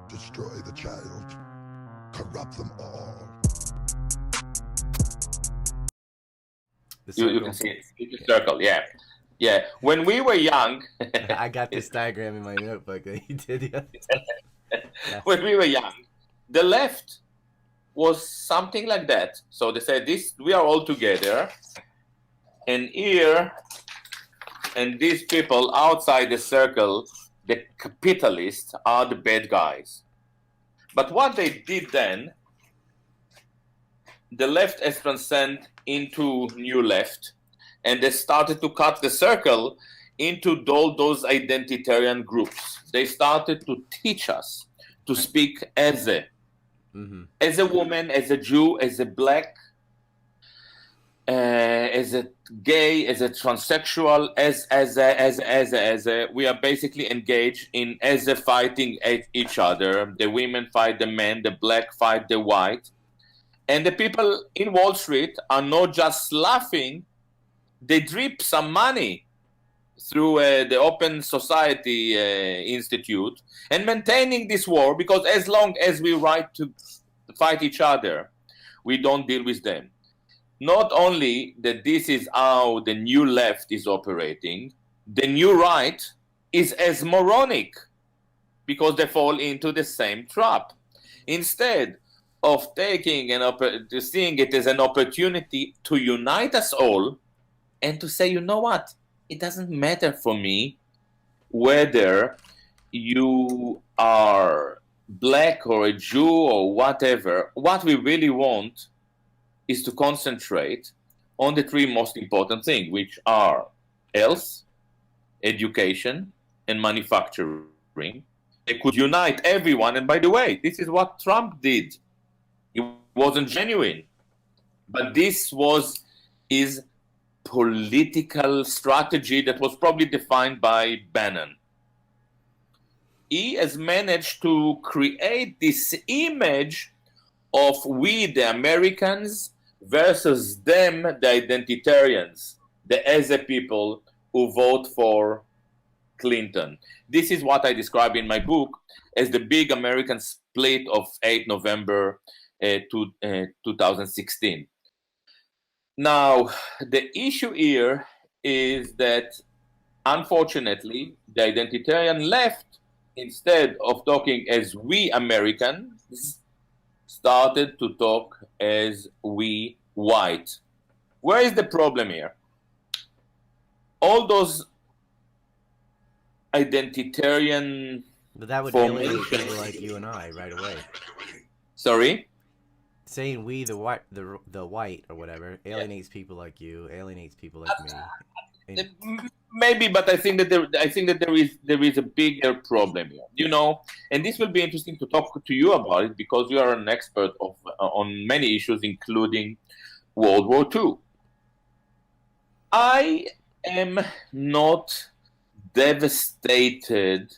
Destroy the child. Corrupt them all. You can see it. It's a circle, yeah. Yeah. When we were young, I got this diagram in my notebook that you did the other time. Yeah. when we were young, the left was something like that. So they said this: we are all together, and here, and these people outside the circle, the capitalists, are the bad guys. But what they did then, the left has transcended into new left, and they started to cut the circle into all those identitarian groups. They started to teach us to speak as a woman, as a Jew, as a black, as a gay, as a transsexual, as a we are basically engaged in as a fighting each other. The women fight the men, the black fight the white. And the people in Wall Street are not just laughing, they drip some money through the Open Society Institute and maintaining this war, because as long as we right to fight each other, we don't deal with them. Not only that this is how the new left is operating, the new right is as moronic because they fall into the same trap. Instead of taking seeing it as an opportunity to unite us all and to say, you know what, it doesn't matter for me whether you are black or a Jew or whatever. What we really want is to concentrate on the three most important things, which are health, education, and manufacturing. They could unite everyone. And by the way, this is what Trump did. It wasn't genuine. But this was his political strategy that was probably defined by Bannon. He has managed to create this image of we, the Americans, versus them, the identitarians, the Eze people who vote for Clinton. This is what I describe in my book as the big American split of 8 November 2016. Now, the issue here is that, unfortunately, the identitarian left, instead of talking as we Americans, started to talk as we white. Where is the problem here? All those identitarian But that would alienate people like you and I right away. Sorry? Saying we, the white or whatever, alienates people like you, alienates people like me. Maybe, but I think that there is a bigger problem here, and this will be interesting to talk to you about it, because you are an expert on many issues, including World War II. I am not devastated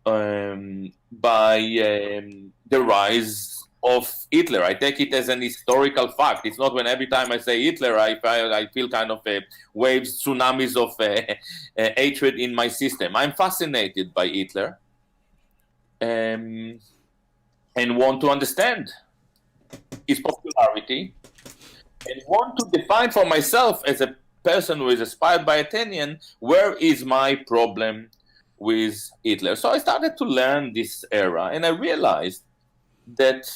by the rise of Hitler. I take it as an historical fact. It's not when every time I say Hitler, I feel kind of waves, tsunamis of hatred in my system. I'm fascinated by Hitler and want to understand his popularity and want to define for myself as a person who is inspired by Athenian, where is my problem with Hitler? So I started to learn this era, and I realized that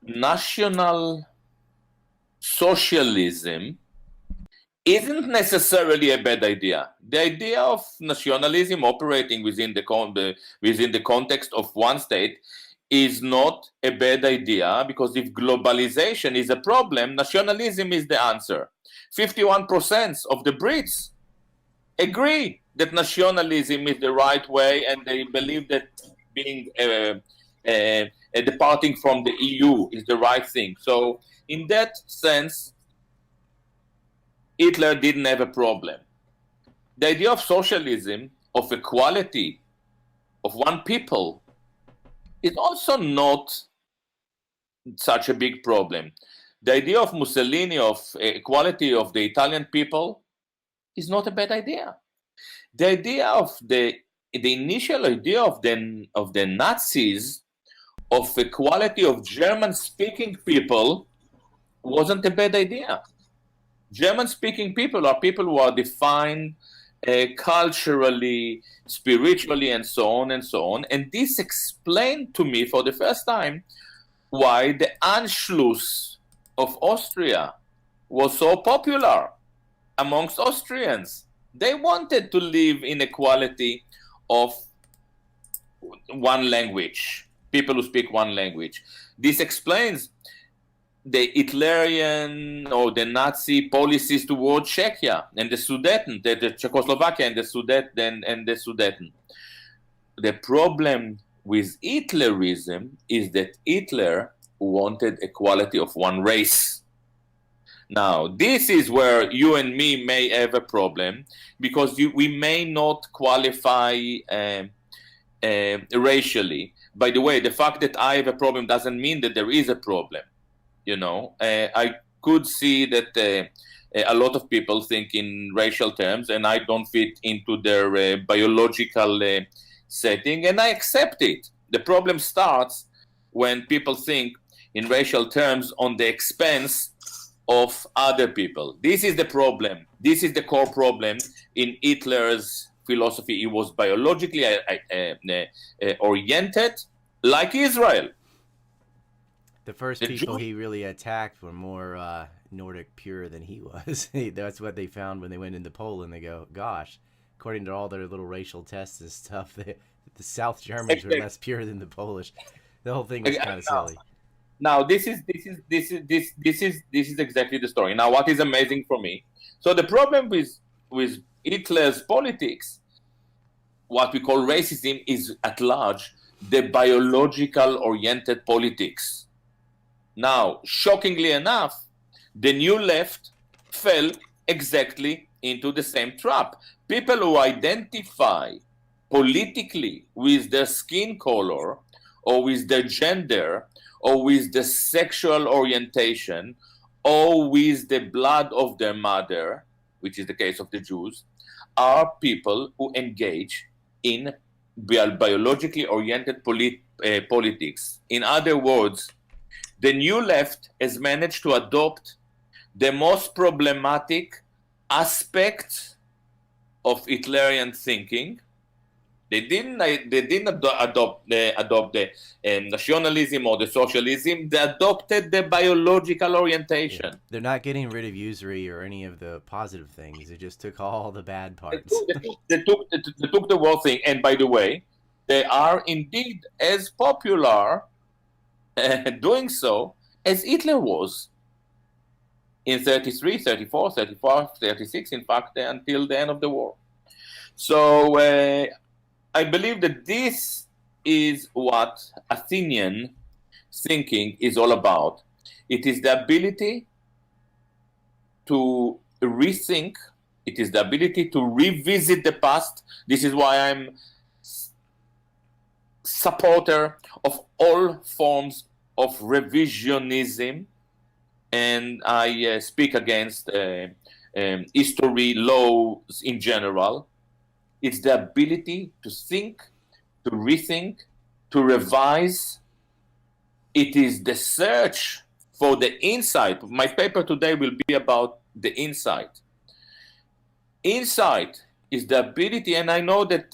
national socialism isn't necessarily a bad idea. The idea of nationalism operating within the context of one state is not a bad idea, because if globalization is a problem, nationalism is the answer. 51% of the Brits agree that nationalism is the right way, and they believe that being departing from the EU is the right thing. So in that sense, Hitler didn't have a problem. The idea of socialism, of equality, of one people, is also not such a big problem. The idea of Mussolini, of equality of the Italian people, is not a bad idea. The idea of the the initial idea of the Nazis of equality of German-speaking people wasn't a bad idea. German-speaking people are people who are defined culturally, spiritually, and so on and so on. And this explained to me for the first time why the Anschluss of Austria was so popular amongst Austrians. They wanted to live in equality of one language, people who speak one language. This explains the Hitlerian or the Nazi policies toward Czechia and the Sudeten, the Czechoslovakia and the Sudeten. The problem with Hitlerism is that Hitler wanted equality of one race. Now, this is where you and me may have a problem, because we may not qualify racially. By the way, the fact that I have a problem doesn't mean that there is a problem. You know, I could see that a lot of people think in racial terms, and I don't fit into their biological setting, and I accept it. The problem starts when people think in racial terms on the expense of other people. This is the problem. This is the core problem in Hitler's philosophy. He was biologically oriented, like Israel. The first people he really attacked were more Nordic pure than he was. That's what they found when they went into Poland. They go, gosh, according to all their little racial tests and stuff, the South Germans were less pure than the Polish. The whole thing was kind of silly. Now, this is exactly the story. Now, what is amazing for me? So the problem with Hitler's politics, what we call racism, is at large the biological oriented politics. Now, shockingly enough, the new left fell exactly into the same trap. People who identify politically with their skin color or with their gender or with the sexual orientation or with the blood of their mother, which is the case of the Jews, are people who engage in biologically oriented politics. In other words, the new left has managed to adopt the most problematic aspect of Hitlerian thinking. They didn't adopt the nationalism or the socialism. They adopted the biological orientation. Yeah. They're not getting rid of usury or any of the positive things. They just took all the bad parts. They took the worst thing. And by the way, they are indeed as popular doing so as Hitler was in 33, 34, 35, 36, in fact, until the end of the war. So I believe that this is what Athenian thinking is all about. It is the ability to rethink. It is the ability to revisit the past. This is why I'm supporter of all forms of revisionism, and I speak against history laws in general. It's the ability to think, to rethink, to revise. It is the search for the insight. My paper today will be about the insight. Insight is the ability, and I know that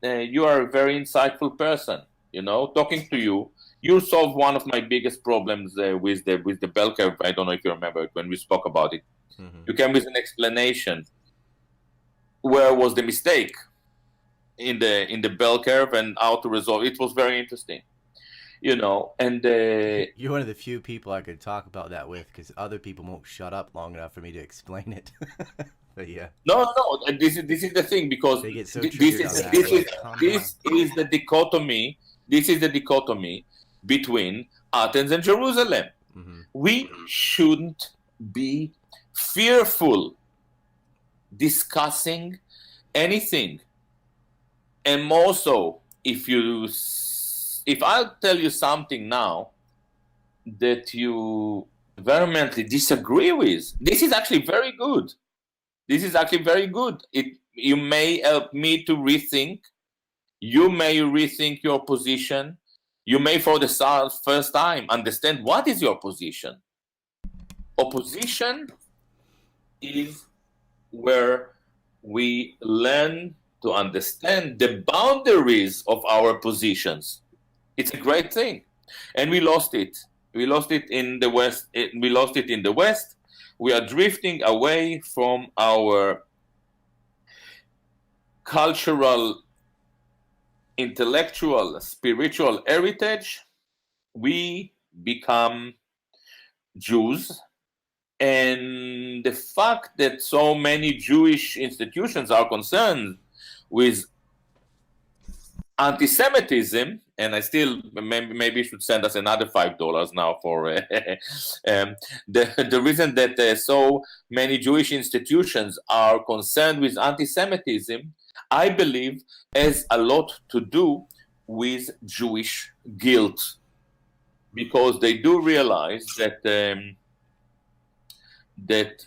you are a very insightful person. You know, talking to you, you solved one of my biggest problems with the bell curve. I don't know if you remember it when we spoke about it. Mm-hmm. You came with an explanation. Where was the mistake in the bell curve and how to resolve it? It was very interesting, you know. And you're one of the few people I could talk about that with, because other people won't shut up long enough for me to explain it. But yeah. No. And this is the thing, because they get so this is the dichotomy. This is the dichotomy between Athens and Jerusalem. Mm-hmm. We shouldn't be fearful discussing anything, and more so if I'll tell you something now that you vehemently disagree with. This is actually very good. You may help me to rethink you may rethink your position. You may, for the first time, understand what is your position. Opposition is where we learn to understand the boundaries of our positions. It's a great thing. And we lost it. We lost it in the West. We lost it in the West. We are drifting away from our cultural, intellectual, spiritual heritage. We become Jews. And the fact that so many Jewish institutions are concerned with anti-Semitism, and I still maybe should send us another $5 now for the reason that so many Jewish institutions are concerned with anti-Semitism, I believe has a lot to do with Jewish guilt, because they do realize that that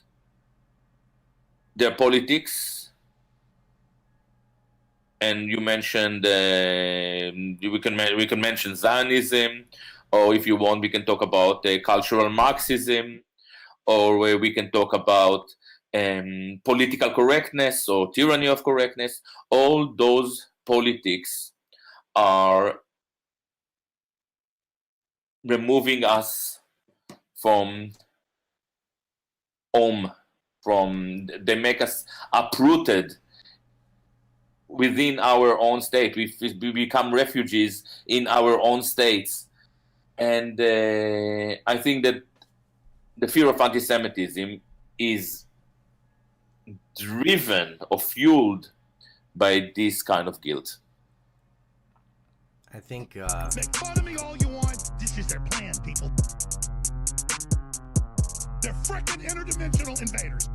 their politics, and you mentioned we can mention Zionism, or if you want, we can talk about cultural Marxism, or we can talk about political correctness or tyranny of correctness. All those politics are removing us from home, they make us uprooted within our own state. We become refugees in our own states. And I think that the fear of anti-Semitism is driven or fueled by this kind of guilt. I think Make fun of me all you want. This is their plan, people. They're frickin' interdimensional invaders.